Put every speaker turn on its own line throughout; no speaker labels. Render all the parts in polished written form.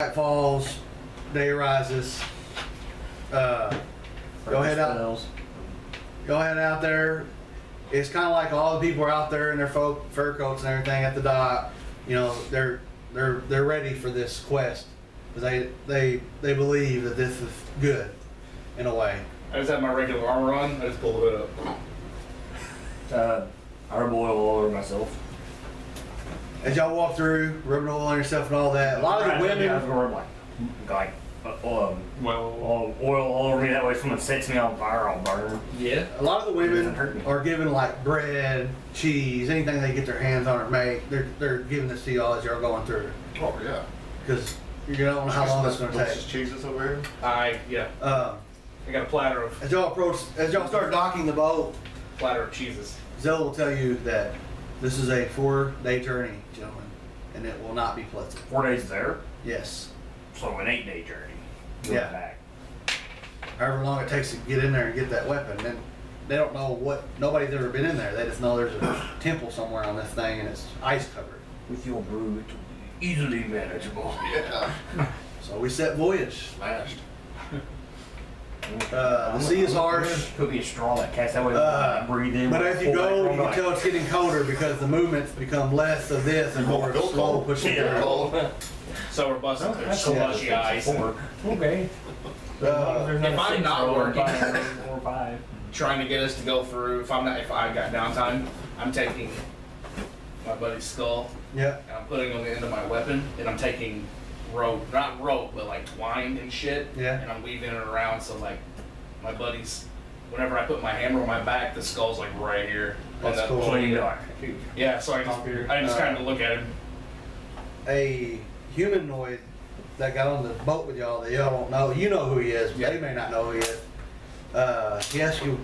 Night falls, day rises. Go head out. Go head out there. It's kind of like all the people are out there in their fur coats and everything at the dock. You know, they're ready for this quest because they believe that this is good in a way.
I just have my regular armor on. I just pull the hood
up. I rub oil all over myself.
As y'all walk through, rubbing oil on yourself and all that. A lot of the women.
I was going to rub oil all over me. That way, if someone sets me on fire, I'll burn.
Yeah.
A lot of the women are given like bread, cheese, anything they get their hands on or make. They're giving this to y'all as you're going through.
Oh yeah.
Because you don't know how long it's going to take.
Cheeses over here.
I got a platter of.
As y'all start docking the boat,
platter of cheeses.
Zell will tell you that this is a 4-day journey, gentlemen, and it will not be pleasant.
4 days there?
Yes.
So an 8-day journey.
Yeah.
Back.
However long it takes to get in there and get that weapon, and they don't know what. Nobody's ever been in there. They just know there's a temple somewhere on this thing, and it's ice covered.
With your brew, it will be easily manageable.
Yeah.
So we set voyage.
Smashed.
The sea is harsh.
Could be a straw that casts that way. Breathe in.
But as you go, you can tell it's getting colder because the movements become less of this and more slow pushing through.
So we're busting through slushy ice.
Okay.
If I'm not working, trying to get us to go through. If I got downtime, I'm taking my buddy's skull.
Yeah.
And I'm putting it on the end of my weapon, and I'm taking rope, not rope, but like twine and shit.
Yeah.
And I'm weaving it around so like my buddy's. Whenever I put my hammer on my back, the skull's like right here.
That's cool.
Yeah. So I just kind of look at him.
A humanoid that got on the boat with y'all that y'all don't know. You know who he is, but they may not know who he is. He asked you,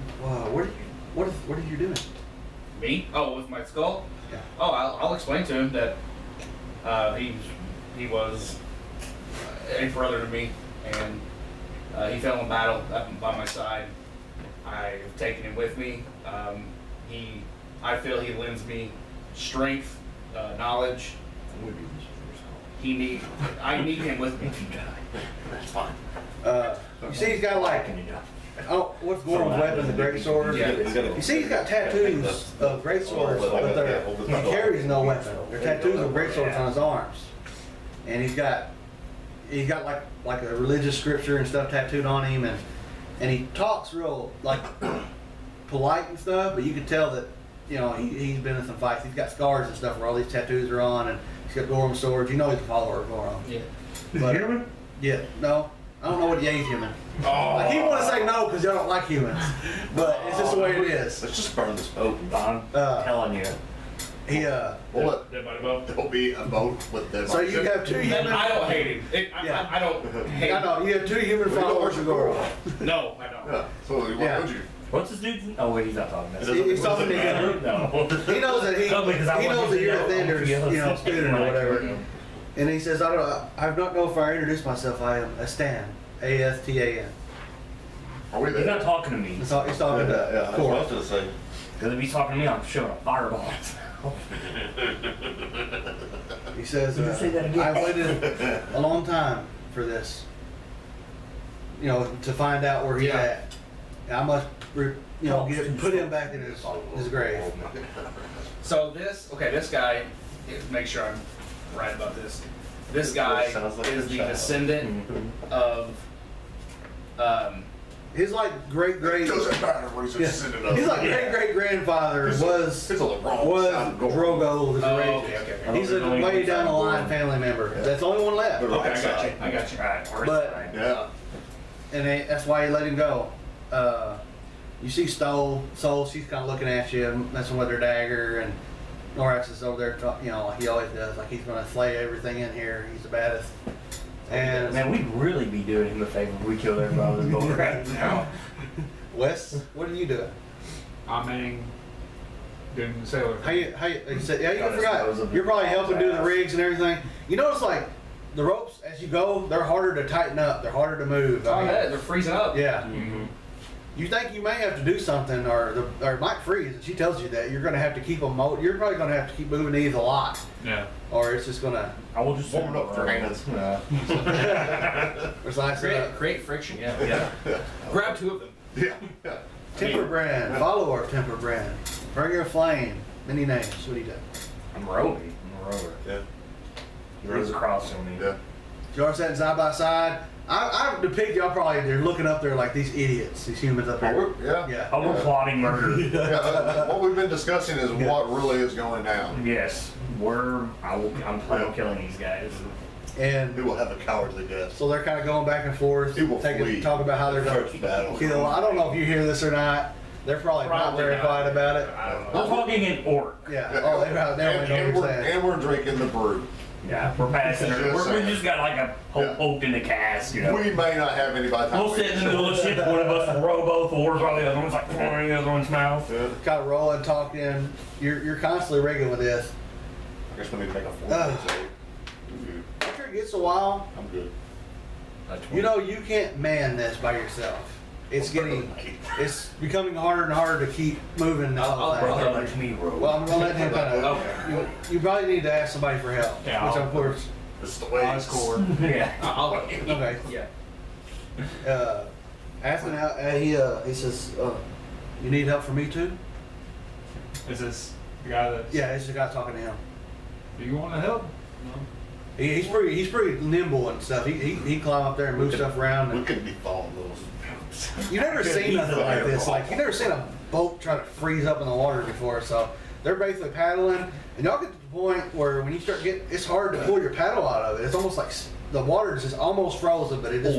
what are you doing?
Me? Oh, with my skull?
Yeah.
Oh, I'll explain to him that he was a brother to me, and he fell in battle up by my side. I've taken him with me. I feel he lends me strength, knowledge. I need him with me.
That's fine.
You see he's got like, what's Gordon's weapon, the great sword?
Yeah.
You see he's got tattoos of great swords, but he carries no weapon. They're tattoos of great swords on his arms. And he's got like a religious scripture and stuff tattooed on him, and he talks real like polite and stuff, but you can tell that, you know, he's been in some fights. He's got scars and stuff where all these tattoos are on, and he's got Gorham swords. You know he's a follower of Gorham.
Yeah.
But,
human?
Yeah. No. I don't know what he's human.
Oh.
I keep wanting to say no because y'all don't like humans, but it's just the way it is.
Let's just burn this boat.
I'm telling you.
There'll be a boat with them.
So you have 2 human.
I don't hate him. I don't hate him.
I know you have 2 human followers of Gorham.
No, I don't.
Yeah. So what would you?
What's this dude's? Oh wait, he's not talking about.
He's talking to you.
No.
He knows that he knows that you're a Thinder's, student or whatever. And he says, I don't know if I introduced myself. I am Astan, A-S-T-A-N.
Are we there?
He's not talking to me.
He's talking to
Core. I was going to say.
Because if he's talking to me, I'm showing a fireball.
He says, I've waited a long time for this. You know, to find out where he's at. I must, put him back in his grave.
So this guy, make sure I'm right about this. This guy is the descendant of,
his like great.
Doesn't matter what he's descendant of.
He's like great grandfather was Drogo the Courageous.
Okay.
He's a way down the line family member. Yeah. That's the only one left.
Okay, I got you.
Right.
But and that's why he let him go. You see Soul, she's kind of looking at you, messing with her dagger, and Norax is over there, like he always does, like he's going to slay everything in here. He's the baddest. And
man, we'd really be doing him a favor if we killed everybody on this boat right now.
Wes, what are you doing?
I'm doing the sailor.
You forgot. You're probably helping do the rigs and everything. You notice like the ropes as you go, they're harder to tighten up. They're harder to move.
They're freezing up.
Yeah. you think you may have to do something, or Mike Freeze, and she tells you that you're going to have to keep them. You're probably going to have to keep moving these a lot,
Yeah.
or it's just going to.
I will just
Warm it up with your hands.
It's like
Create friction. Yeah. Grab 2 of them.
Yeah.
Temper Brand, follower of Temper Brand, Bringer of Flame, many names. What do you do?
I'm Roby. I'm a rover.
Yeah.
He runs across on me.
Yeah.
Y'all sitting side by side. I depict y'all probably. They're looking up there like these idiots, these humans up here.
Yeah.
Yeah.
Oh, we're plotting murder.
Yeah, what we've been discussing is what really is going down.
Yes, I'm planning on killing these guys.
And
He will have a cowardly death.
so they're kind of going back and forth,
He will flee.
talking about how they're going
First battle.
to kill. I don't know if you hear this or not. They're probably not very quiet about it.
I don't
We're
know.
talking in orc.
Yeah. Oh, they don't know what you're saying.
And we're drinking the brew.
Yeah, we're passing her.
Just
We
saying.
just got like a
Yeah.
hope in the cast, you know.
We may not have any by the time
We'll sit in the middle of the ship, one of us will row both oars while the other one's like pouring in the other one's mouth.
Yeah.
Kind of rolling, talking. You're constantly rigging with this.
I guess we need to make a 4
Ugh.
minute save.
After it gets a while,
I'm good.
you know you can't man this by yourself. It's becoming harder and harder to keep moving.
I'll
Brother, let me row.
Well, I'm gonna let him kind of.
Okay.
You probably need to ask somebody for help.
Yeah,
Which
I'll-
of course.
It's the way it's
Hardcore.
Yeah.
Okay.
Yeah.
Asking out. He says, "You need help from me too."
Is this the guy that?
Yeah, it's the guy talking to him.
Do you want to help?
He's pretty nimble and stuff. He climb up there and move stuff around.
We
And
could be following those.
you never seen nothing like this. Like you never seen a boat try to freeze up in the water before. So they're basically paddling, and y'all get to the point where when you start getting, it's hard to pull your paddle out of it. It's almost like the water is just almost frozen, but it is.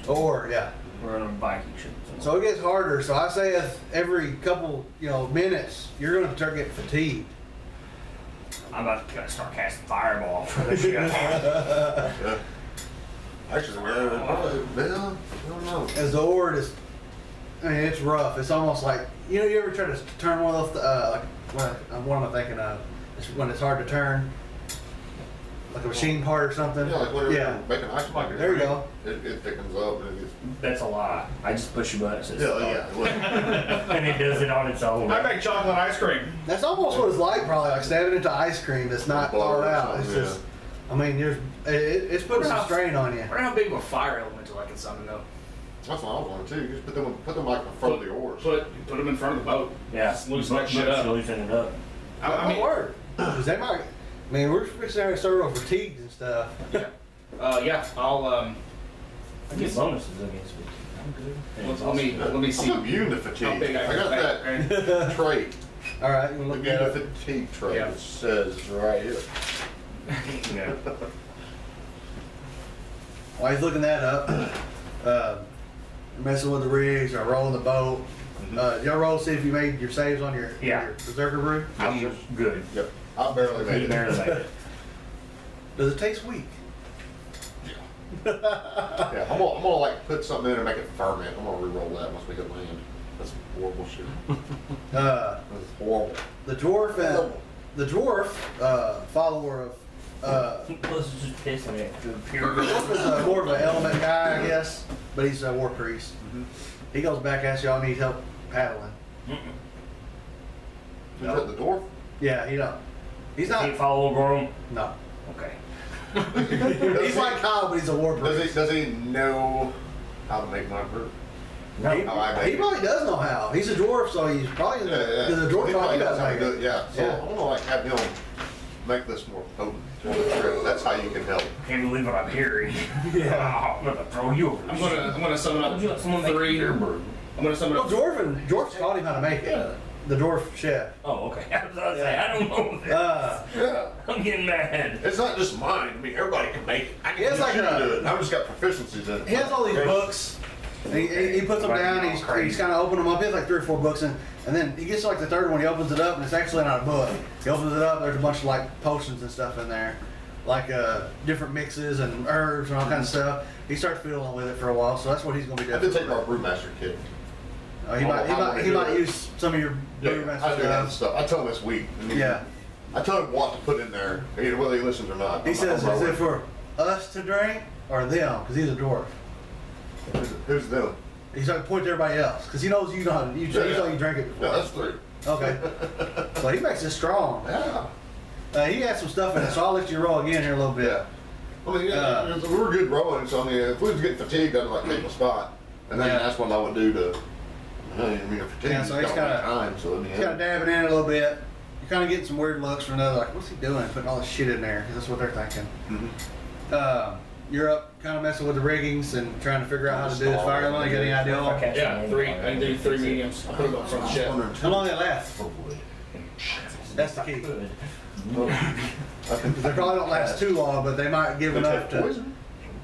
Or yeah.
We're on a Viking ship.
So it gets harder. So I say if every couple minutes you're going to start getting fatigued.
I'm about to start casting fireball for the ship.
Yeah. Actually, I don't know.
As the oar is, I mean, it's rough. It's almost like you ever try to turn one of those what am I thinking of? It's when it's hard to turn, like a machine part or something.
Yeah, like whenever
Yeah.
you're making ice cream.
There you go.
It thickens up and it gets.
That's a lie. I just push a button. It says
Yeah.
and it does it on its own.
I make chocolate ice cream.
That's almost what it's like, probably like stabbing into ice cream. That's not
Butter
thawed
or
out. It's
something,
just, I mean, it's putting some strain on you.
I wonder how big of a fire elemental I can summon though.
That's what I was wondering too. Just put them like in front of the oars.
Put them in front of the boat.
Yeah.
Just loosen that shit up.
Loosen it up.
I mean,
word. 'Cause they might. I mean, we're fixing to start over fatigues and stuff.
yeah. I'll
I get bonuses against me. I'm good.
let me see.
I'm immune to
How
fatigue.
big
I got
right?
that trait.
All right, you wanna look
Immune
that
to
up?
fatigue trait.
Yeah.
It says right here.
Yeah.
While he's looking that up, messing with the rigs or rolling the boat. Y'all roll to see if you made your saves on your Berserker brew.
I'm good.
Yep. I barely made
He
it.
barely made it.
Does it taste weak?
Yeah, I'm gonna like put something in and make it ferment. I'm gonna re-roll that once we hit land. That's horrible shit. That's horrible.
The dwarf, follower of
Plus it's just pissing it.
the dwarf is more of an element guy, I guess, but he's a war priest. He goes back, asks y'all need help paddling.
Is that the dwarf?
Yeah, he don't. He's
Does he
not.
follow Gorm?
No.
Okay.
He's like Kyle, but he's a war priest.
Does he know how to make my brew?
No.
He probably does know how. He's a dwarf, so he's probably because the dwarf
He
probably does
how to
make
do
it.
it. Yeah. So
Yeah.
I want to like have him make this more potent. That's how you can help.
Can't believe what I'm hearing.
Yeah.
I'm gonna throw you over.
I'm gonna summon up
Would you let someone make
3.
your brew?
I'm gonna summon
Well,
up.
dwarf's taught him how to make it. The dwarf chef.
Oh, okay. I was gonna say, I don't know this.
Yeah.
I'm getting mad.
It's not just mine. I mean, everybody can make it. I
He has
can
like
teach you to
a-
do it. I've just got proficiencies in it.
He has all these books. And he puts them down. He's kind of opening them up. He has like 3 or 4 books, and then he gets to like the 3rd one. He opens it up, and it's actually not a book. He opens it up. There's a bunch of like potions and stuff in there, like different mixes and herbs and all kinds of stuff. He starts fiddling with it for a while, so that's what he's gonna be
I
doing.
did take our brewmaster kit.
He might use some of your
Yeah,
brewmaster
I do that
stuff.
stuff. I tell him this week.
Yeah.
I tell him what to put in there, either whether he listens or not.
He says, "Is it for us to drink or them?" Because he's a dwarf.
Who's them?
He's like point to everybody else because he knows you know how to, you know you drink it before.
Yeah, that's 3.
Okay. So he makes it strong.
Yeah.
He had some stuff in it, so I'll let you roll again here a little bit.
Yeah. I mean, yeah, we were good rolling, so I mean, if we was getting fatigued, I'd like take my spot. And then that's what I would do to, I mean, if fatigued,
Yeah, so he's kind of dabbing in a little bit. You're kind of getting some weird looks from another, like, what's he doing? Putting all this shit in there, because that's what they're thinking.
Mm-hmm.
You're up kind of messing with the riggings and trying to figure out how to do this fire line. You got any idea?
Yeah, 3. I can do 3 mediums. I'll put them up front of the ship.
How long they last? That's the key. They probably don't last too long, but they might give enough to.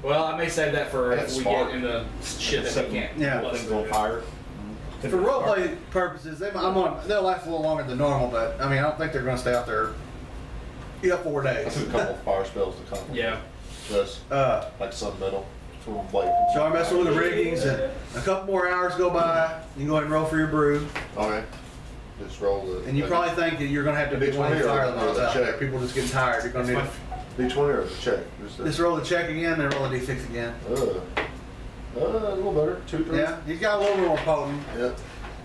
Well, I may save that for if we get into shit that we can't.
Yeah.
Let them go fire.
For roleplay purposes, they'll last a little longer than normal, but I mean, I don't think they're going to stay out there. 4 days.
I took a couple of fire spells to come.
Yeah.
Just like sun metal.
So I'm messing with the riggings, and a couple more hours go by. You can go ahead and roll for your brew.
Okay. Just roll the.
And you probably think that you're going to have to be 20 fire lines out there. People just getting tired. You're going to need
D20 or the check?
Just roll the check again, then roll a D6 again.
A little better. 2, 3.
Yeah, he's got a little more potent.
Yeah.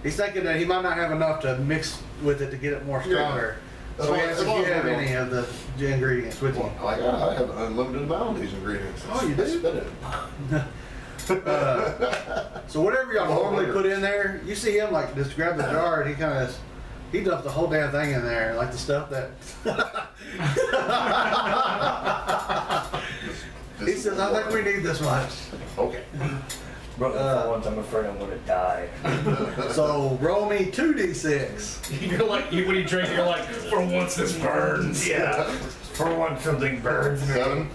He's thinking that he might not have enough to mix with it to get it more stronger. So he asks if you have any of the ingredients with you.
I have an unlimited amount of these ingredients.
Oh, you do?
Spit it.
So whatever y'all normally put in there, you see him like just grab the jar and he dumps the whole damn thing in there, like the stuff that. He says, "I think we need this much."
Okay.
But for once, I'm afraid I'm gonna die.
So roll me 2d6.
You're like, when you drink, you're like, for once this burns.
Yeah. For once something burns me.
7.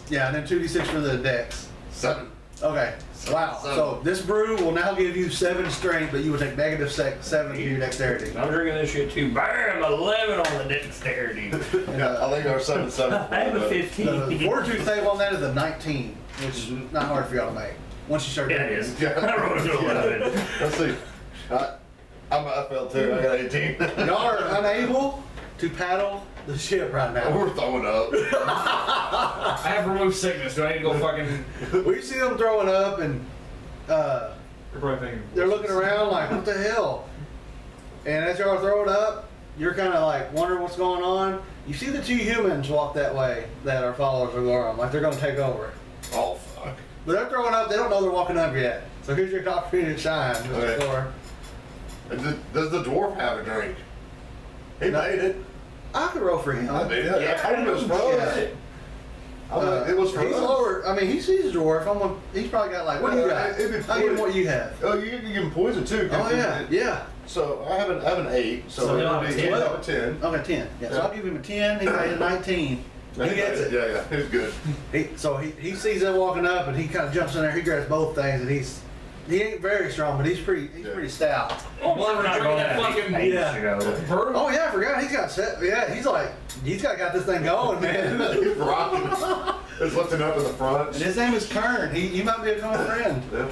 Yeah, and then 2d6 for the dex.
7.
Okay. Wow.
7.
So this brew will now give you 7 strength, but you will take negative 7 to your dexterity.
I'm drinking this shit too. Bam! 11 on the dexterity.
Yeah, I think our 7.
I have a 15.
The fortune save on that is a 19, which is not hard for y'all to make once you start
Yeah,
doing
it is.
Yeah.
I rolled an 11.
Let's see. I failed too. I got 18.
Y'all are unable to paddle the ship right now.
We're throwing up.
I have removed sickness. Do I need to go fucking?
We see them throwing up and
You're probably thinking.
they're looking around like, what the hell? And as y'all are throwing up, you're kind of like wondering what's going on. You see the 2 humans walk that way that our followers are going, like they're going to take over.
Oh, fuck.
But they're throwing up, they don't know they're walking up yet. So here's your opportunity to shine, Mr.
Okay.
Thor.
Does the dwarf have a drink? He made it.
I could roll for him.
I made it. I told him it was fun. It was fun.
He's lower. I mean, he's a dwarf. He's probably got like, what do you got? I'll give him what you have.
Oh, you can give him poison too.
Oh yeah, yeah.
So I have an 8. So
you'll have a 10.
He'll have a 10.
Okay, 10. Yeah, so I'll give him a 10. He got a 19. He gets it.
Yeah, he's good.
He sees them walking up and he kind of jumps in there. He grabs both things and he ain't very strong, but he's pretty stout.
Oh, we're not drinking that fucking.
Yeah. Oh yeah, I forgot. He's got set. Yeah, he's got this thing going, man.
He's rocking. It's lifting up in the front.
And his name is Kern. He might be a common friend.
Yeah.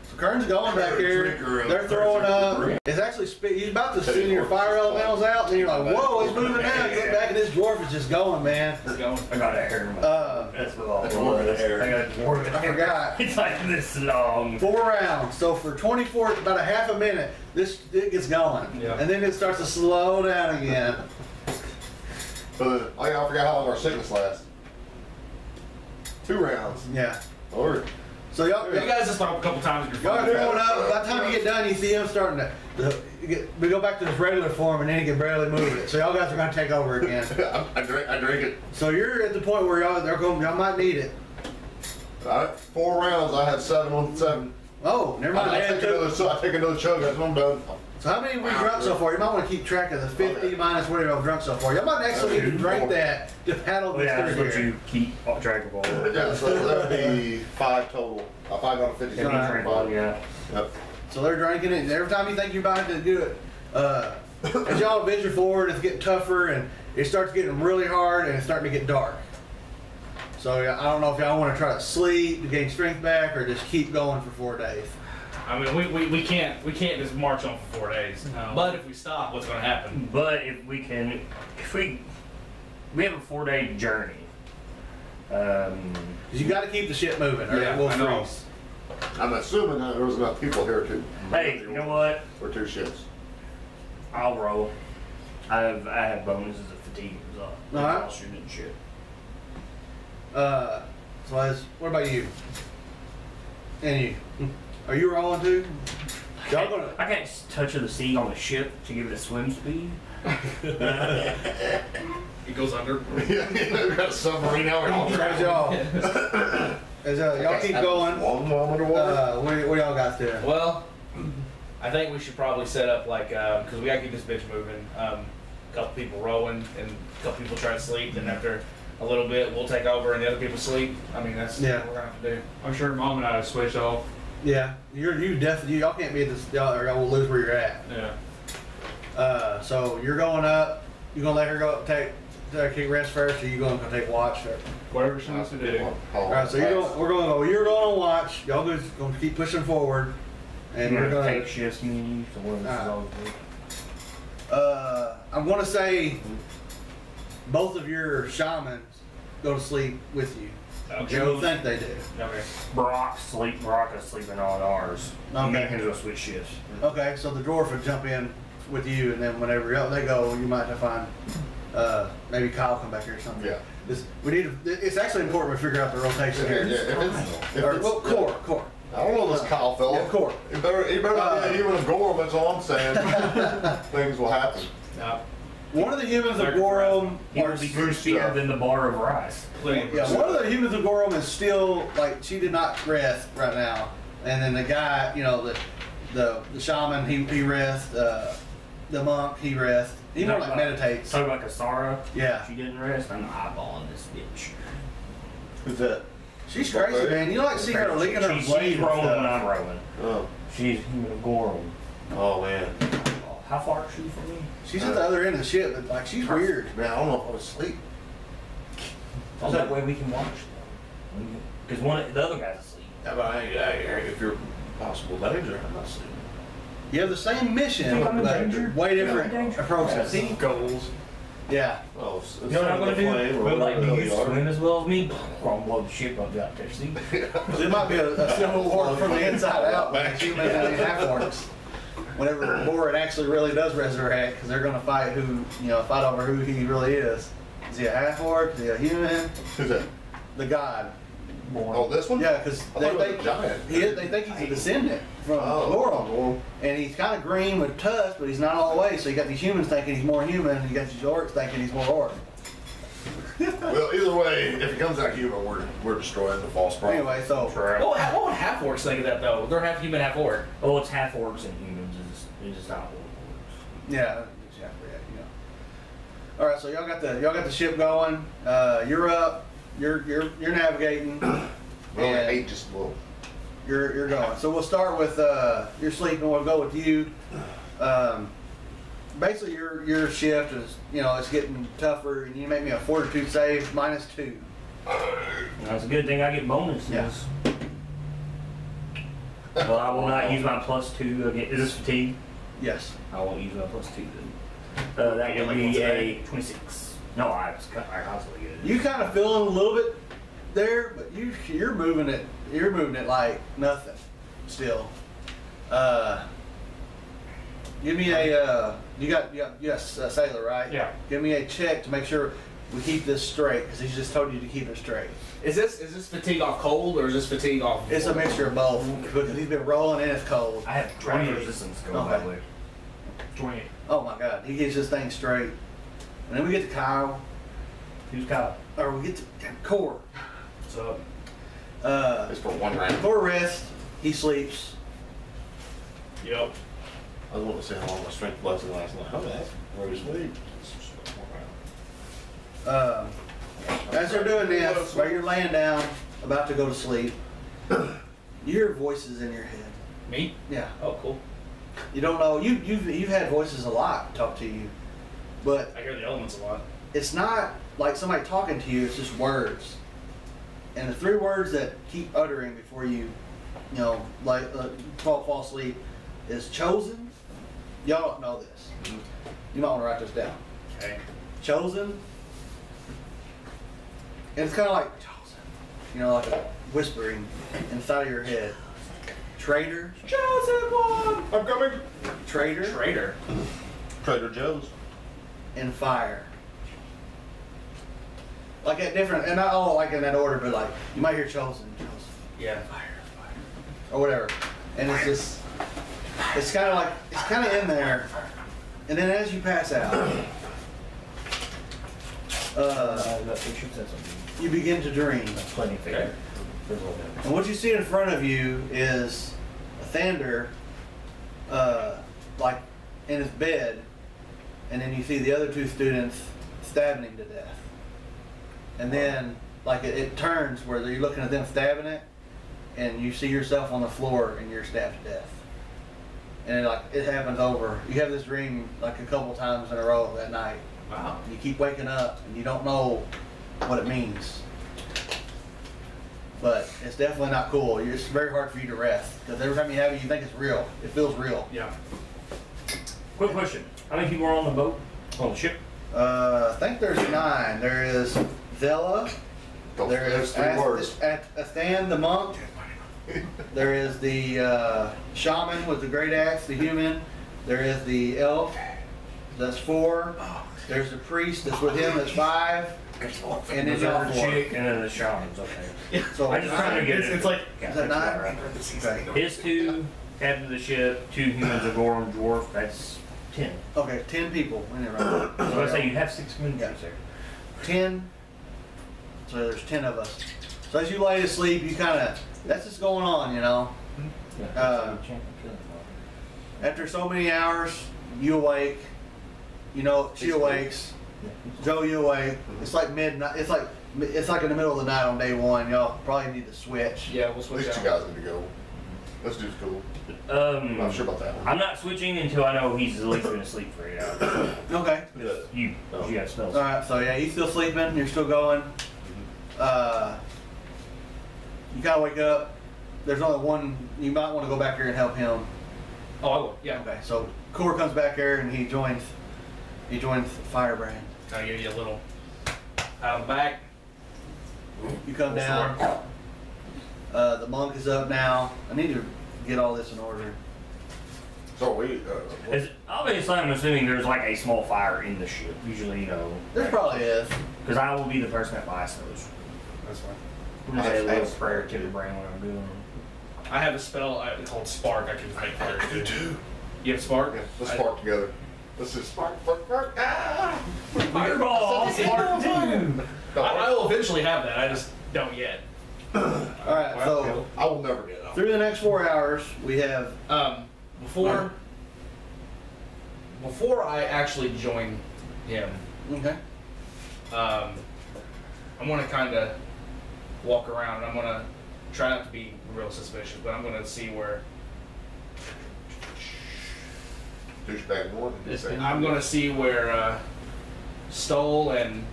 So Kern's going back here. They're throwing up. It's actually he's about to send your fire elementals out, and you're like, whoa, he's moving now. You look back and this dwarf is just going, man.
It's going.
I got a hair. That's what all
That's more of the hair.
I got a dwarven
I
hair.
forgot.
It's like this long.
4 rounds. So for 24, about a half a minute, it gets going.
Yeah.
And then it starts to slow down again.
But I forgot how long our sickness lasts. 2 rounds.
Yeah.
Lord.
So y'all
You guys just stop a couple times. And you're
are
fine.
throwing up. By the time you get done, you see him starting we go back to his regular form, and then he can barely move it. So y'all guys are going to take over again.
I drink it.
So you're at the point where y'all might need it.
4 rounds. I have 7 on 7.
Oh, never mind.
I take another chug. That's when I'm done.
So how many have we drunk so far? You might want to keep track of the 50 minus whatever you've drunk so far. Y'all might actually need to drink that to paddle this
Yeah, that's
through
what
here.
you keep track of all.
Yeah, so that would be 5 total. 5 out of 50.
Yeah.
Yep.
So they're drinking it. Every time you think you're about to do it, as y'all venture forward, it's getting tougher and it starts getting really hard and it's starting to get dark. So I don't know if y'all want to try to sleep to gain strength back or just keep going for 4 days.
I mean, we can't just march on for 4 days. No. But if we stop, what's going to happen?
But if we have a 4-day journey.
'Cause you got to keep the ship moving or
Yeah,
it will
I know.
freeze.
I'm assuming that there was enough people here to.
Hey, you know what?
For 2 shifts.
I'll roll. I have bonuses of fatigue as well.
Alright.
I'll shoot and shit.
So what about you? And you? Are you rolling too? Y'all gonna?
I can't touch of the sea on the ship to give it a swim speed.
It goes under.
Yeah, we got a submarine out here.
As y'all keep going.
One underwater.
What y'all got there?
Well, I think we should probably set up like, because we gotta keep this bitch moving. A couple people rowing and a couple people try to sleep. Then after a little bit, we'll take over and the other people sleep. I mean, that's what we're gonna have to do.
I'm sure Mom and I have switched off.
Yeah, you definitely y'all can't be at this. Y'all will lose where you're at.
Yeah.
So you're going up. You gonna let her go take rest first, or you gonna go take watch? Or?
Whatever she wants to do.
All right, so we're gonna go. You're going to watch. Y'all just gonna keep pushing forward, and
You're
we're gonna
take shifts, me and you. So one of this is always good.
I'm gonna say both of your shamans go to sleep with you.
Okay.
You think they do?
Okay.
Brock is sleeping on ours.
Okay.
Me and him will switch shifts.
Okay, so the dwarf would jump in with you, and then whenever they go, you might have to find maybe Kyle come back here or something.
Yeah.
It's actually important we figure out the rotation here. Core.
I don't know this Kyle fella.
Yeah, core.
He better not be a human of Gorham, that's all I'm saying. Things will happen.
One of the humans of Gorham
He would be crispier than the bar of rice.
Yeah, one of the humans of Gorham is still like she did not rest right now, and then the guy, the shaman, he rests. The monk, he rests. He more like meditates.
So like Asara.
Yeah.
She didn't rest. I'm eyeballing this bitch.
Who's that? She's crazy, man. You like see her licking her blade.
She's rolling when I'm rolling.
Oh.
She's human of Gorham.
Oh man.
How far is she from me?
She's at the other end of the ship, but like she's weird.
Man, I don't know if I was asleep.
Oh, that way we can watch them. Because the other guy's asleep.
Yeah, but if you're possible danger, I'm not asleep.
You have the same mission,
Think I'm in
but
danger?
way
Yeah,
different
I'm in danger.
approaches.
See?
Goals.
Yeah.
Oh,
You know what I'm gonna do? Well, like, do you swim as well as me? I'll blow the ship up out there, see?
It might be a civil war from the inside out, man. Humans and half-orcs. Whenever Borat actually really does resurrect, because they're going to fight fight over who he really is. Is he a half-orc? Is he a human?
Who's that?
The god.
Oh, this one?
Yeah, because
I thought it was a giant.
they think he's a descendant from Gorham. And he's kind of green with tusks, but he's not all the way. So you got these humans thinking he's more human, and you got these orcs thinking he's more orc.
Well, either way, if he comes out human, we're destroying the false prophet.
Anyway, so
What would half orcs think of that though? They're half human, half orc.
Oh, it's half orcs and humans. It's just not orcs.
yeah, exactly. Yeah. All right, so y'all got the ship going. You're up. You're navigating.
Well, I hate just a little.
You're going. So we'll start with your sleep, and we'll go with you. Basically, your shift is it's getting tougher, and you make me a fortitude save -2.
That's a good thing I get bonuses.
Yeah.
Well, I will not use my +2 again. Is this fatigue?
Yes.
I won't use my +2 then. That would be a 26. No, I was really good.
You kind of feeling a little bit there, but you're moving it. You're moving it like nothing. Still. Give me a. You got a sailor, right?
Yeah.
Give me a check to make sure we keep this straight, because he's just told you to keep it straight.
Is this fatigue off cold or is this fatigue off?
It's a mixture of both, because he's been rolling and it's cold.
I have 20 resistance going that way.
20.
Oh my God, he gets this thing straight. And then we get to Kyle,
Who's Kyle?
or we get to Core.
What's up?
It's for one round.
Core rests, he sleeps.
Yep.
I was wanting to see how long my strength lasted last night. Oh, that's very sweet.
As they're doing this, while you're laying down, about to go to sleep, you hear voices in your head.
Me?
Yeah.
Oh, cool.
You don't know. You've had voices a lot talk to you, but
I hear the elements a lot.
it's not like somebody talking to you. It's just words, and the 3 words that keep uttering before you, fall asleep, is chosen. Y'all don't know this. You might want to write this down.
Okay.
Chosen. And it's kind of like chosen, like a whispering inside of your head. Trader,
Chosen one.
I'm coming.
Trader,
Traitor.
Trader Joe's.
and Fire. Like at different, and not all like in that order, but like you might hear Chosen,
Yeah.
or whatever. And it's just, it's kind of like, it's kind of in there. And then as you pass out, you begin to dream.
Plenty figure.
And what you see in front of you is a Thander, like in his bed, and then you see the other two students stabbing him to death. And then, like it turns where you're looking at them stabbing it, and you see yourself on the floor and you're stabbed to death. And it happens over. You have this dream like a couple times in a row that night.
Wow.
You keep waking up and you don't know what it means. But it's definitely not cool. It's very hard for you to rest because every time you have it, you think it's real. It feels real.
Yeah.
Quick question. How many people are on the boat? On the ship?
I think there's 9. There is Zella.
Don't
There
forget
is
three words.
Athan the monk. There is the shaman with the great axe, the human. There is the elf. That's 4. There's the priest that's with him. That's 5. And then y'all 4.
chick and then the shaman's okay.
So
I just trying to get it.
It's like
is that 9? Okay.
His 2, captain of the ship, 2 humans, a Goron dwarf. That's 10.
Okay, 10 people. We didn't write it.
So I say you have 6 communities there.
10. So there's 10 of us. So as you lay to sleep, you kind of, that's what's going on, you know. After so many hours, you awake. You know, she awakes. Joe, you awake. It's like midnight. It's like in the middle of the night on day 1. Y'all probably need to switch.
yeah, we'll
At
switch
least you
out.
guys need to go. This dude's cool. I'm not sure about that one.
I'm not switching until I know he's at least been asleep for 8 hours.
Okay.
You got spells.
All right. So yeah, you still sleeping. You're still going. You kind of wake up. There's only one. You might want to go back here and help him.
Oh, I will. Yeah.
Okay. So Core comes back here and he joins Firebrand.
Kind of give you a little out of the back.
You come down. The monk is up now. I need to get all this in order.
So we,
Obviously, I'm assuming there's like a small fire in the ship. Usually, you know.
There probably is.
Because I will be the person that buys those.
That's fine.
I'm gonna say a little prayer to the brain when I'm doing them.
I have a spell called Spark. I can make fire too. You have Spark?
yeah, let's spark together. Let's just spark. Ah!
Fireball! Spark 2!
I will eventually have that. I just don't yet.
All right. So
I will never get it.
through the next 4 hours, we have.
Before I actually join him,
Okay.
I'm gonna kind of walk around. And I'm gonna try not to be real suspicious, but I'm gonna see where
Douchebag 1.
I'm gonna see where Stoll and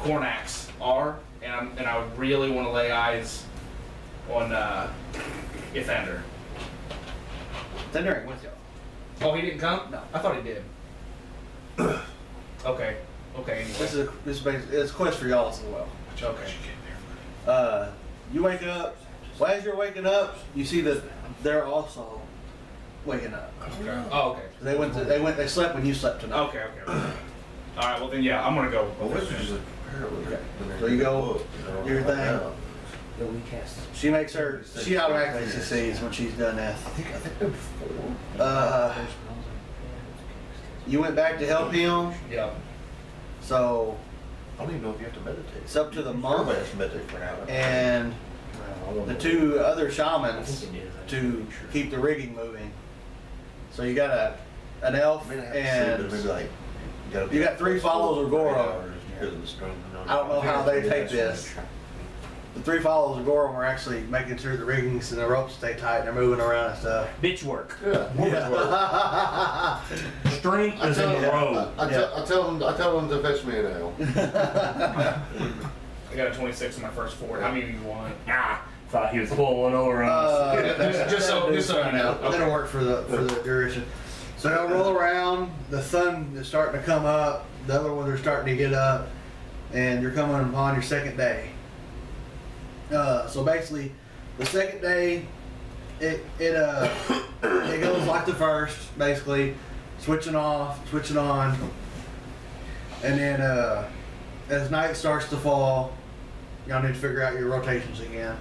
Cornax are, and I would really want to lay eyes on Ithander.
Thunder ain't with y'all.
Oh, he didn't come?
No.
I thought he did. Okay. Okay. Anyway.
This is basically, it's a quest for y'all as well.
Okay.
You wake up. Well, as you're waking up, you see that they're also waking up.
Okay. Oh, okay.
They slept when you slept tonight.
Okay. All right. Well, then, yeah, I'm gonna go.
Okay. So you go, do your thing.
Yeah, we cast.
She automatically succeeds when she's done that.
I think there were 4.
You went back to help him,
Yeah.
so
I don't even know if you have to meditate.
it's up to the monk
Everybody has to meditate for an hour.
and the 2 other shamans to keep the rigging moving. So you got an elf and you got 3 followers of Goro. I don't know how they take this. The 3 followers of Gorum are actually making sure the riggings and the ropes stay tight and they're moving around and stuff.
Bitch work.
Yeah.
Strength is in the road.
I tell them to fetch me an ale.
I got a 26 in my first 4. How many do you want?
Thought he was pulling over on us.
just so you know.
That'll work for the duration. So they'll roll around. The sun is starting to come up. The other ones are starting to get up, and you're coming upon your second day. So basically, the second day, it goes like the first, basically, switching off, switching on, and then as night starts to fall, y'all need to figure out your rotations again.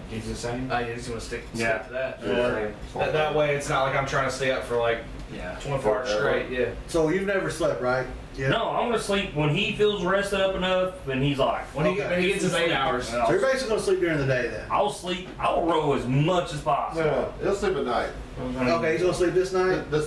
He's the same.
I just want to stick to that.
Yeah.
That way, it's not like I'm trying to stay up for like
Yeah.
24 hours straight. Yeah.
So you've never slept, right? Yeah.
No, I'm gonna sleep when he feels rested up enough, and he's like,
When he gets his 8 hours.
So you're basically gonna sleep during the day then.
I'll sleep. I'll row as much as possible.
Yeah, he'll sleep at night.
Okay, he's gonna sleep this night.
The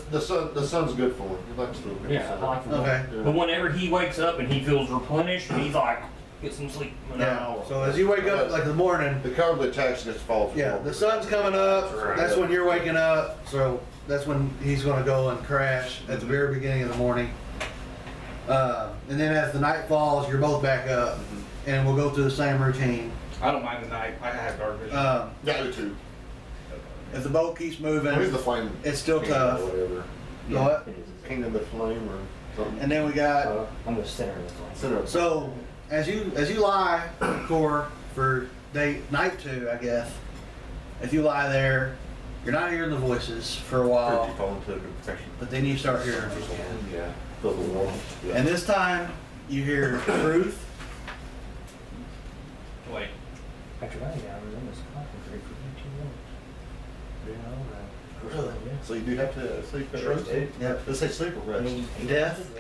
sun's good for him. He likes sleeping.
Yeah, I like to
Okay.
But whenever he wakes up and he feels replenished, he's like, get some sleep.
Yeah. So as you wake up, like in the morning,
The cowardly tax gets falls.
yeah, the sun's coming up. That's when you're waking up. So that's when he's gonna go and crash at the very beginning of the morning. And then as the night falls, you're both back up, and we'll go through the same routine.
I don't mind the night. I have dark vision.
Yeah,
Yeah, I do too.
if the boat keeps moving,
Who's the flame?
it's still
Kingdom
tough.
Or whatever.
Go what?
Kingdom of Flame or something.
And then we got
I'm the center of the flame.
Center of-
so as you lie, core for night 2, I guess. If you lie there, you're not hearing the voices for a while,
You fall into a depression.
but then you start hearing them again.
Yeah. Feel the warmth. Yeah.
And this time you hear truth.
Wait.
After 9 hours, I'm just concentrate for 15 minutes.
Really?
So you do have to sleep at rest?
Yep.
Let's say sleep or rest.
Death?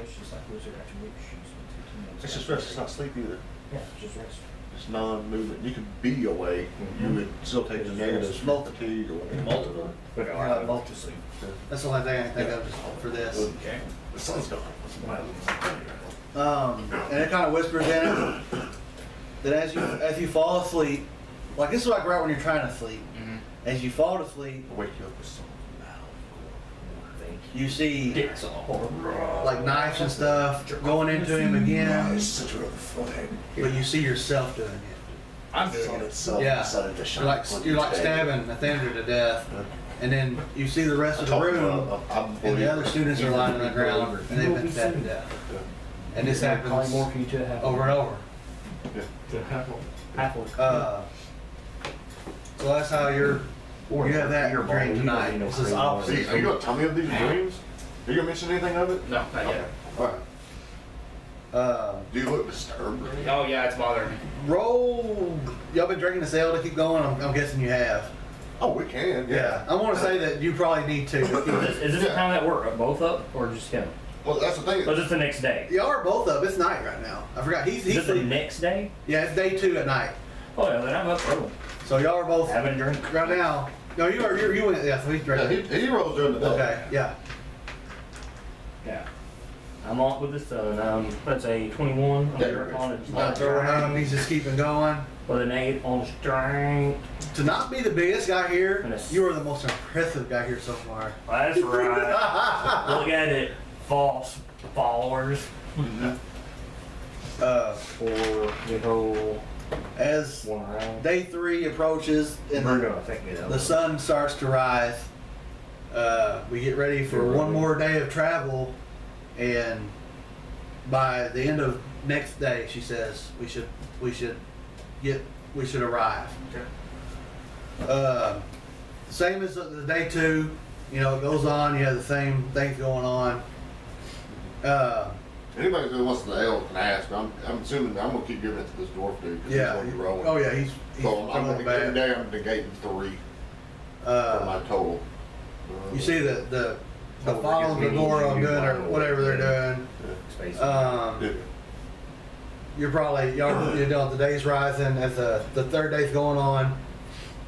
It's just rest, it's not sleep either.
Yeah, it's just rest.
It's non-movement. You could be awake, you would still take the negatives, fatigue or whatever.
Multiple.
But
Yeah,
I
multiple sleep. That's the only thing I can think of for this.
Okay.
The sun's gone.
And it kind of whispers in it that as you fall asleep, like this is like right when you're trying to sleep.
Mm-hmm.
As you fall to sleep,
I'll wake you up with some
you see
It's a horror.
like knives and stuff going into him again,
center of the flame.
but you see yourself doing it.
I'm doing it.
itself
Yeah.
decided to shine.
You're like stabbing Nathaniel to death, and then you see the rest of the room, and the other students are lying on the ground, and they've been stabbed to death. And this happens over and over. So that's how you have that dream tonight. This is opposite.
Are you gonna tell me of these dreams? Are you gonna mention anything of it?
No, not yet.
Alright. Do you look disturbed?
Oh yeah, it's bothering me.
Roll. Y'all been drinking this ale to keep going? I'm guessing you have.
Oh, we can.
Yeah. I want to say that you probably need to.
Is this the time that we're both up, or just him?
Well, that's the thing.
Or just the next day?
Y'all are both up. It's night right now. I forgot. He's
Is this the
sleeping.
next day?
Yeah, it's day 2 at night.
Oh yeah, then I'm up early.
So y'all are both
Having a drink.
right now. No, you went. Yeah, so he's
Yeah,
drinking.
he rolls during the day.
Okay. Yeah.
Yeah. I'm off with this, that's a 21 on
Yeah,
your on it.
Not throwing up. He's just keeping going.
With an 8 on strength.
To not be the biggest guy here,
And a-
you are the most impressive guy here so far.
That's right. Look at it. False followers. For the whole
As
1 round.
day 3 approaches and
We're gonna take me
the sun starts to rise, we get ready for one more day of travel, and by the end of next day, she says we should arrive.
Okay.
Same as the day 2, it goes on. You have the same things going on.
Anybody who wants the ale can ask. I'm assuming I'm gonna keep giving it to this dwarf dude because
Yeah.
he's gonna be rolling.
Oh yeah, he's
So I'm
throwing
every
bad.
day I'm negating 3 for my total.
You see the follow the door on doing or whatever they're doing.
Space.
You're probably the day's rising as the 3rd day's going on.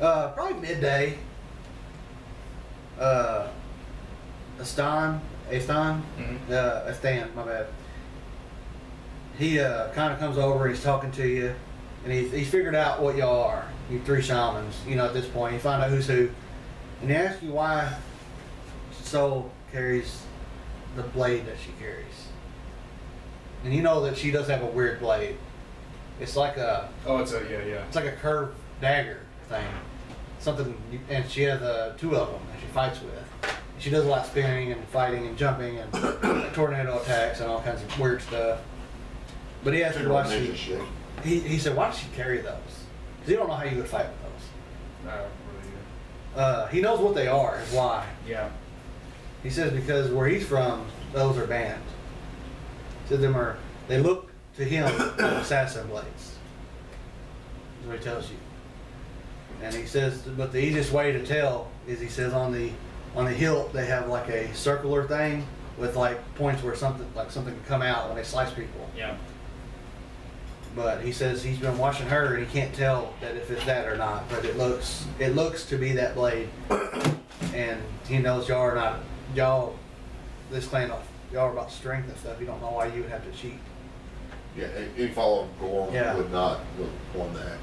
Probably midday. Astan, Astan, my bad. He kind of comes over and he's talking to you, and he's figured out what y'all are. You 3 shamans, at this point. You find out who's who, and he asks you why Soul carries the blade that she carries. And you know that she does have a weird blade. It's like a
Oh, it's a yeah.
it's like a curved dagger thing. And she has 2 of them that she fights with. She does a lot of spinning and fighting and jumping and tornado attacks and all kinds of weird stuff. But he asked me why he said, why does she carry those? Because you don't know how you would fight with those.
Really
He knows what they are, is why.
Yeah.
He says because where he's from, those are banned. He said they look to him like assassin blades. That's what he tells you. And he says, but the easiest way to tell is, he says, on the hilt they have like a circular thing with like points where something can come out when they slice people.
Yeah.
But he says he's been watching her and he can't tell that if it's that or not. But it looks to be that blade, and he knows this clan, y'all are about strength and stuff. You don't know why you would have to cheat.
Yeah, any follow of Gorm
Yeah.
would not look on that.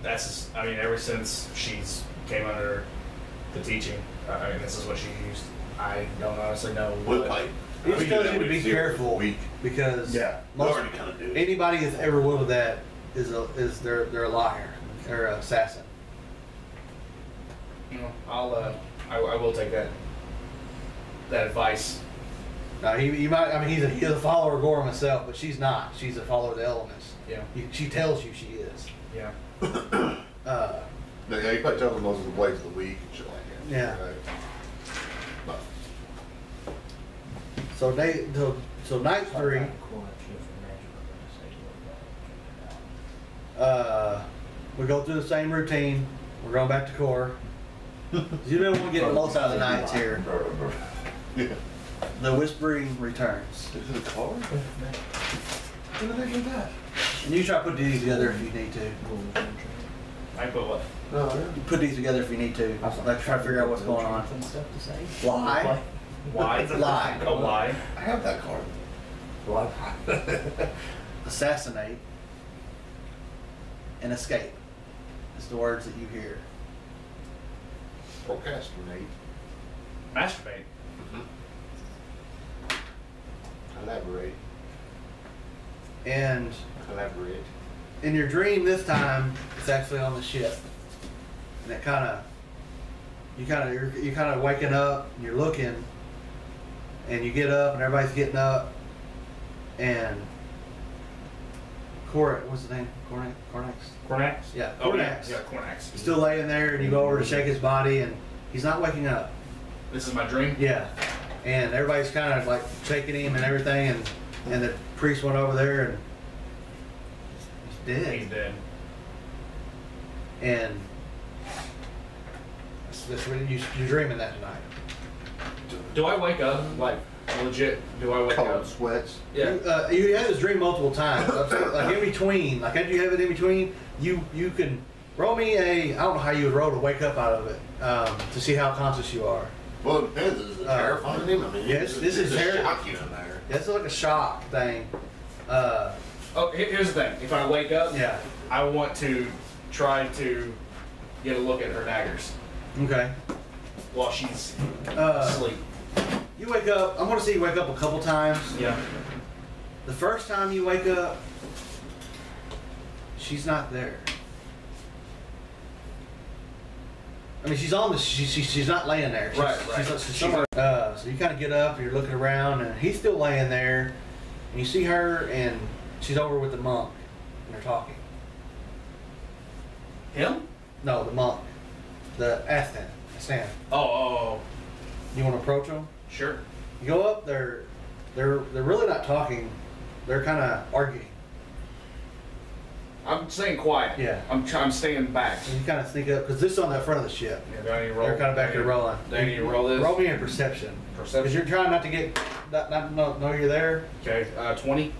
That's, I mean, ever since she's came under the teaching, I mean, this is what she used. I don't honestly know.
Wood pipe.
He just tells you to be careful
Weak.
because
Most already kind of do.
anybody that's ever wielded that is they're a liar. They're an assassin.
You know, I will take that advice.
Now he might. I mean, he's a follower of Gorm himself, but she's not. She's a follower of the elements.
Yeah.
She tells you she is.
Yeah.
Yeah, you probably tell them those are the blades of the week and shit like that.
Yeah.
Right? But
So night 3. We go through the same routine. We're going back to core. You don't want to get most out of the nights here.
yeah.
The whispering returns.
Is it a car? When did they do that?
And you try to put these together if you need to.
I put what?
No, yeah.
You put these together if you need to. Like try to figure out what's going on. Lie.
Why?
Lie.
A lie.
I have that card.
Assassinate. And escape. It's the words that you hear.
Procrastinate.
Masturbate.
Collaborate.
And
Collaborate.
in your dream this time, it's actually on the ship. And it you're kind of waking up and you're looking, and you get up and everybody's getting up, and what's his name? Cornax?
Cornax?
Yeah,
Oh, yeah.
Cornax.
Yeah, Cornax.
He's still laying there, and you go over to shake his body, and he's not waking up.
This is my dream?
Yeah. And everybody's kind of like shaking him and everything, and the priest went over there, and he's dead.
He's dead.
And that's what you're dreaming that tonight.
Do I wake up, like, legit? Do I wake
Cold
up?
sweats.
Yeah.
You had this dream multiple times. Like in between, like after you have it in between, you can roll me I don't know how you would roll to wake up out of it, to see how conscious you are.
Well, it depends. Is it terrifying him? I mean,
yes, this is terrifying.
shock you in there.
That's like a shock thing.
Here's the thing. If I wake up,
Yeah.
I want to try to get a look at her daggers
Okay.
while she's
Uh,
asleep.
You wake up. I'm gonna see you wake up a couple times.
Yeah.
The first time you wake up, she's not there. I mean, she's on the. She's not laying there.
Right.
She's somewhere. So you kind of get up, and you're looking around, and he's still laying there, and you see her, and she's over with the monk, and they're talking.
Him?
No, the monk, the Astan.
Oh.
You want to approach him?
Sure.
You go up. They're really not talking. They're kind of arguing.
I'm staying quiet.
Yeah.
I'm staying back.
And you kind of sneak up because this is on the front of the ship.
Yeah, do I need to roll?
They're kind of back there rolling.
Do I need to roll this?
Roll me in perception. Because you're trying not to get, not know you're there.
Okay. 20.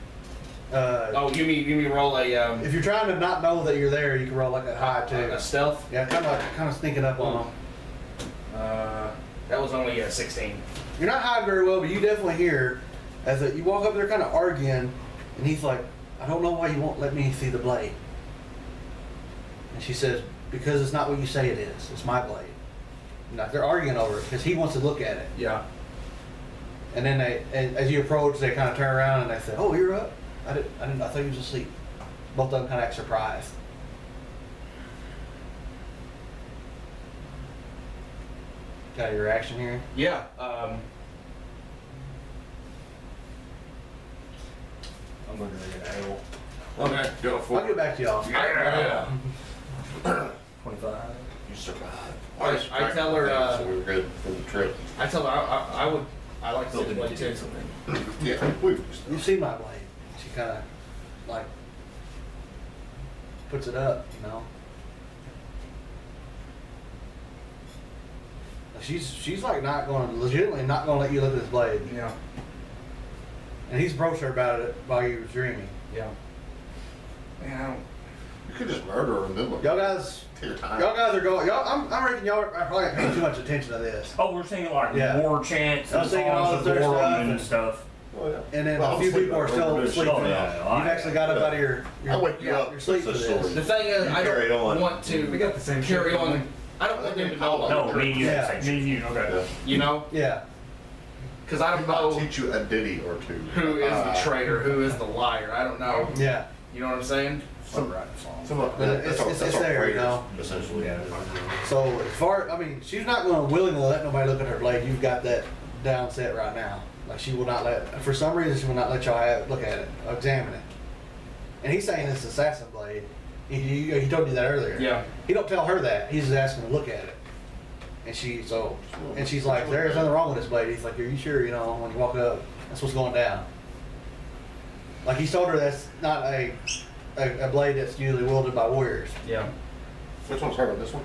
Oh,
You mean roll a
if you're trying to not know that you're there, you can roll like a high too.
a stealth?
Yeah, kind of sneaking up on them.
That was only a 16.
You're not high very well, but you definitely hear you walk up there, kind of arguing, and he's like, "I don't know why you won't let me see the blade." And she says, "Because it's not what you say it is. It's my blade." And they're arguing over it because he wants to look at it.
Yeah.
And then as you approach, they kind of turn around and they say, "Oh, you're up. I thought you was asleep." Both of them kind of act surprised. Got your reaction here?
Yeah.
I'm looking at an arrow.
Okay, go for
I'll get back to y'all.
Yeah.
survive.
You survived.
I tell her,
So we were good for the trip.
I tell her I like Silver Blade too.
Yeah, we
You see my blade. She kind of like puts it up, you know. She's like legitimately not going to let you look at this blade.
Yeah.
And he's approached her about it while you was dreaming.
Yeah. Man, I don't.
You could just murder her and then look.
Y'all guys are going. I reckon y'all are probably not paying too much attention to this.
Oh, we're singing like
Yeah.
war chants
I'm
and
singing all
songs
this
of
other
war
stuff
and
and-
stuff.
Oh, yeah.
And then
Well,
a
I'm
few
sleeping
people are
over
still
there.
sleeping.
Oh, yeah.
You've actually got up out of your
I wake you up.
your sleep for
That's the
this.
story.
The thing is, I
Carry
don't
on.
want to
We got the same
carry
shit,
on.
don't
I don't want them to know.
No, me and you.
Yeah.
Me and you. Okay.
You know,
Yeah.
because I don't
I'll
know
teach you a ditty or two.
who is the traitor, who is the liar. I don't know.
Yeah.
You know what I'm saying?
Some of
But it's there, you know.
Essentially.
Yeah.
So as far, I mean, she's not going to willingly let nobody look at her blade. You've got that down set right now. Like she will not let. For some reason, she will not let y'all look at it, examine it. And he's saying it's assassin blade. He told you that earlier.
Yeah.
He don't tell her that. He's just asking to look at it. And she's like, there's nothing wrong with this blade. He's like, are you sure? You know, when you walk up, that's what's going down. Like he's told her that's not a blade that's usually wielded by warriors.
Yeah.
Which one's her? This one?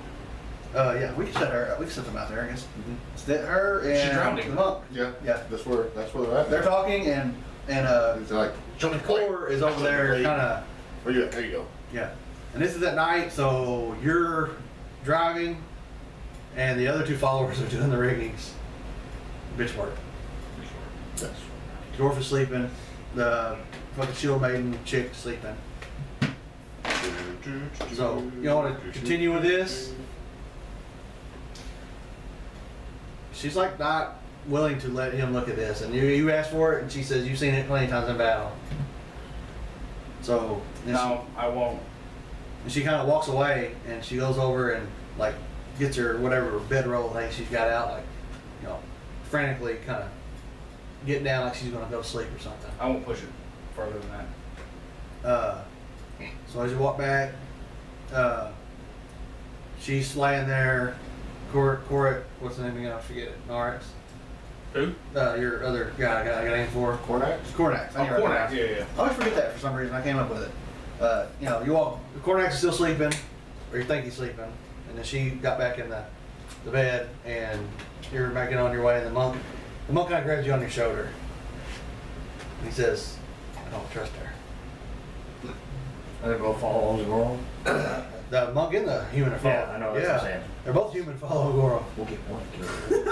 Yeah, we can set her. We can set them out there, I guess. It's that her
She drowned
and
him.
the monk.
Yeah.
Yeah.
That's where they're at.
They're talking, and
It's like,
Johnny Core is over there, kind of.
where you at? There you go.
Yeah. And this is at night, so you're driving, and the other two followers are doing the riggings. Bitch work.
Yes.
Dwarf is sleeping. The fucking shield maiden chick is sleeping. So you want to continue with this? She's like not willing to let him look at this, and you asked for it, and she says you've seen it plenty of times in battle. So then
No, I won't.
she kind of walks away, and she goes over and like gets her whatever bedroll thing she's got out, like you know, frantically kind of getting down like she's gonna go to sleep or something.
I won't push it further than that.
So as you walk back, she's laying there. Corit, what's the name again? I forget it. Norix.
Who?
Your other guy I got name for.
Cornax?
Cornax.
Oh, Cornax. Yeah.
I always forget that for some reason. I came up with it. You know, you walk. Cornax is still sleeping, or you think he's sleeping, and then she got back in the bed, and you're making on your way. And the monk kind of grabs you on your shoulder. And he says, "I don't trust her."
Are they both following the girl?
The monk and the human are following.
Yeah, I know, that's what I'm saying.
They're both human follow Goro.
We'll get one killed.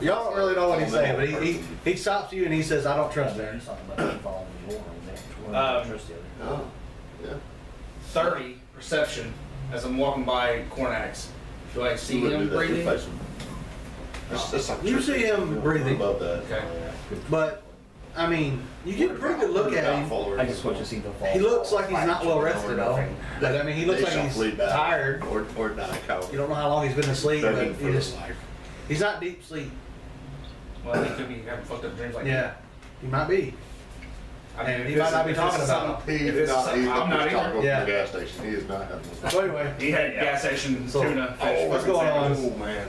Y'all don't really know what he's saying, but he stops you and he says, "I don't trust her."
He's talking about them following the girl. I don't trust the other.
Oh. Yeah.
30 perception as I'm walking by Cornax. Do I see him breathing?
You see him breathing.
About that.
Okay.
But I mean, you get a pretty good look at him.
I just want to see the fall.
He looks like he's not well rested though. But I mean, he looks like he's tired.
Or die coward.
You don't know how long he's been asleep, but
Begging for his life.
he's not deep sleep.
Well, he could be having fucked up dreams like
Yeah, he might be.
I mean,
And he might not be talking about him.
He
If
is
it's
not,
something
he's
I'm
not
not
talking
either.
about the
Yeah.
gas station. He is not having this.
So anyway,
He had gas station
So-
tuna fish.
what's
fucking
going on?
sandwiches.
Oh man.